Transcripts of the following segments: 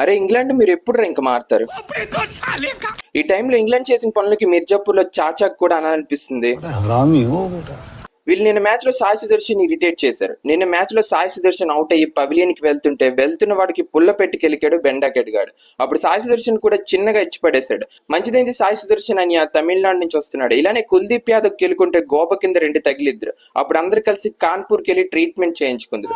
అరే ఇంగ్లాండ్ మీరు ఎప్పుడు ఇంక మారుతారు? ఈ టైంలో ఇంగ్లాండ్ చేసిన పనులకి మిర్జాపూర్లో చాచాకు కూడా అనాలనిపిస్తుంది. వీళ్ళు నిన్న మ్యాచ్ లో సాయి సుదర్శన్ ఇరిటేట్ చేశారు. నిన్న మ్యాచ్ లో సాయి సుదర్శన్ అవుట్ అయ్యి పవిలియన్ కి వెళ్తున్న వాడికి పుల్ల పెట్టి కెలికాడు బెండాకెట్ గాడు. అప్పుడు సాయి సుదర్శన్ కూడా చిన్నగా ఇచ్చి పడేశాడు. మంచిదైంది సాయి సుదర్శన్ అని తమిళనాడు నుంచి వస్తున్నాడు. ఇలానే కుల్దీప్ యాదవ్ గెలుకుంటే గోప కింద 2 తగిలిద్దరు. అప్పుడు అందరు కలిసి కాన్పూర్కి వెళ్ళి ట్రీట్మెంట్ చేయించుకుందరు.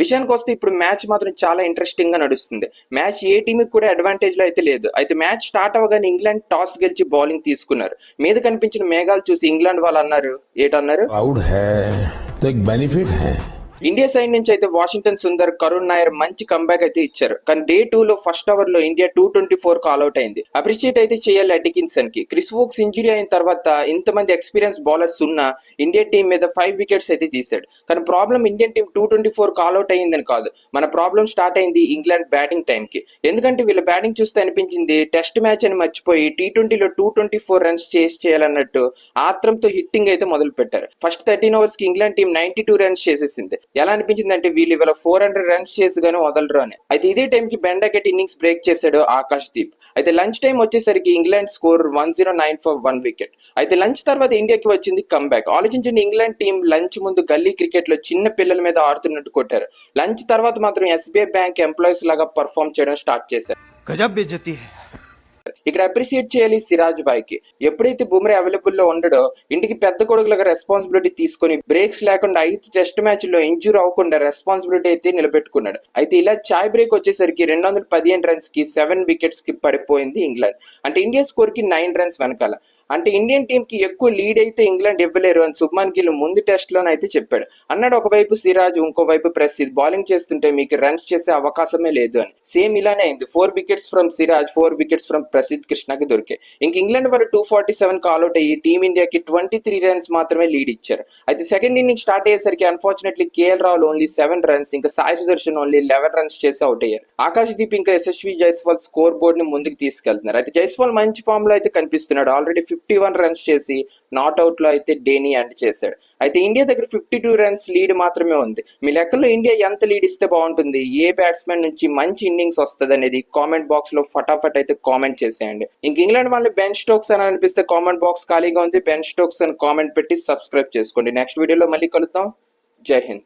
విషయానికి వస్తే ఇప్పుడు మ్యాచ్ మాత్రం చాలా ఇంట్రెస్టింగ్ గా నడుస్తుంది. మ్యాచ్ ఏ టీమ్ కూడా అడ్వాంటేజ్ లో అయితే లేదు. అయితే మ్యాచ్ స్టార్ట్ అవ్వగానే ఇంగ్లాండ్ టాస్ గెలిచి బౌలింగ్ తీసుకున్నారు. మీద కనిపించిన మేఘాలు చూసి ఇంగ్లాండ్ వాళ్ళు అన్నారు, ఏటన్నారు, ఇండియా సైడ్ నుంచి అయితే వాషింగ్టన్ సుందర్, కరుణ్ నాయర్ మంచి కంబ్యాక్ అయితే ఇచ్చారు. కానీ డే 2 లో ఫస్ట్ ఓవర్ లో ఇండియా 224 ఆల్అౌట్ అయింది. అప్రిషియేట్ అయితే చేయాలి అడికిన్సన్ కి. క్రిస్ వోక్స్ ఇంజురీ అయిన తర్వాత ఇంతమంది ఎక్స్పీరియన్స్ బౌలర్స్ ఉన్న ఇండియా టీం మీద 5 వికెట్స్ అయితే తీశాడు. కానీ ప్రాబ్లం ఇండియన్ టీం 224 ఆల్అౌట్ అయిందని కాదు, మన ప్రాబ్లం స్టార్ట్ అయింది ఇంగ్లాండ్ బ్యాటింగ్ టైం కి. ఎందుకంటే వీళ్ళ బ్యాటింగ్ చూస్తే అనిపించింది టెస్ట్ మ్యాచ్ అని మర్చిపోయి T20లో 224 రన్స్ చేయాలన్నట్టు ఆత్రంతో హిట్టింగ్ అయితే మొదలు పెట్టారు. ఫస్ట్ 13 ఓవర్స్ కి ఇంగ్లాండ్ టీం 92 రన్స్ చేసేసింది. ఎలా అనిపించింది అంటే వీళ్ళు ఇవాళ 400 రన్స్ చేసి గానీ వదలరు అని. అయితే ఇదే టైం కి బెండాకెట్ ఇన్నింగ్స్ బ్రేక్ చేశాడు ఆకాష్ దీప్. అయితే లంచ్ టైం వచ్చేసరికి ఇంగ్లాండ్ స్కోర్ 109 ఫర్ 1 వికెట్. అయితే లంచ్ తర్వాత ఇండియాకి వచ్చింది కంబ్యాక్. ఆలోచించండి, ఇంగ్లాండ్ టీం లంచ్ ముందు గల్లీ క్రికెట్ లో చిన్న పిల్లల మీద ఆడుతున్నట్టు కొట్టారు. లంచ్ తర్వాత మాత్రం SBI బ్యాంక్ ఎంప్లాయీస్ లాగా పర్ఫామ్ చేయడం స్టార్ట్ చేశారు. ఇక్కడ అప్రిషియేట్ చేయాలి సిరాజ్ బాయ్ కి. ఎప్పుడైతే బుమ్రా అవైలబుల్ లో ఉండడో ఇంటికి పెద్ద కొడుకులుగా రెస్పాన్సిబిలిటీ తీసుకుని బ్రేక్స్ లేకుండా 5 టెస్ట్ మ్యాచ్ లో ఇంజూర్ అవ్వకుండా రెస్పాన్సిబిలిటీ అయితే నిలబెట్టుకున్నాడు. అయితే ఇలా చాయ్ బ్రేక్ వచ్చేసరికి 215 రన్స్ కి 7 వికెట్స్ కి పడిపోయింది ఇంగ్లాండ్. అంటే ఇండియా స్కోర్ కి 9 రన్స్ వెనకాల. అంటే ఇండియన్ టీం కి ఎక్కువ లీడ్ అయితే ఇంగ్లాండ్ ఇవ్వలేరు అని శుభ్మన్ గిల్ ముందు టెస్ట్ లోనైతే చెప్పాడు. అన్నాడు, ఒకవైపు సిరాజ్ ఇంకోవైపు ప్రసిద్ బౌలింగ్ చేస్తుంటే మీకు రన్స్ చేసే అవకాశమే లేదు అని. సేమ్ ఇలానే అయింది. 4 wickets from Siraj, 4 wickets from Prasidh కృష్ణకి దొరికాయి. ఇంక ఇంగ్లాండ్ వాళ్ళు 247 ఆల్అౌట్ అయ్యి టీమిండియాకి 23 రన్స్ మాత్రమే లీడ్ ఇచ్చారు. అయితే సెకండ్ ఇన్నింగ్ స్టార్ట్ అయ్యేసరికి unfortunately KL Rahul only 7 runs, ఇంకా సాయి సుదర్శన్ ఓన్లీ 11 రన్స్ చేసి అవుట్ అయ్యారు. ఆకాష్ దీప్ ఇంకా యశస్వి జైస్వాల్ స్కోర్ బోర్డ్ ని ముందుకు తీసుకెళ్తున్నారు. అయితే జైస్వాల్ మంచి ఫామ్ లో అయితే కనిపిస్తున్నాడు. ఆల్రెడీ 51 రన్స్ చేసి నాట్ అవుట్ లో అయితే డేని ఎండ్ చేశాడు. అయితే ఇండియా దగ్గర 52 రన్స్ లీడ్ మాత్రమే ఉంది. మీ లెక్కలో ఇండియా ఎంత లీడ్ ఇస్తే బాగుంటుంది, ఏ బ్యాట్స్మెన్ నుంచి మంచి ఇన్నింగ్స్ వస్తుంది అనేది కామెంట్ బాక్స్ లో ఫటాఫట్ అయితే కామెంట్ చేసేయండి. ఇంక ఇంగ్లాండ్ వాళ్ళని బెన్ స్టోక్స్ అని అనిపిస్తే కామెంట్ బాక్స్ ఖాళీగా ఉంది, బెన్ స్టోక్స్ అని కామెంట్ పెట్టి సబ్స్క్రైబ్ చేసుకోండి. నెక్స్ట్ వీడియోలో మళ్ళీ కలుద్దాం. జై హింద్.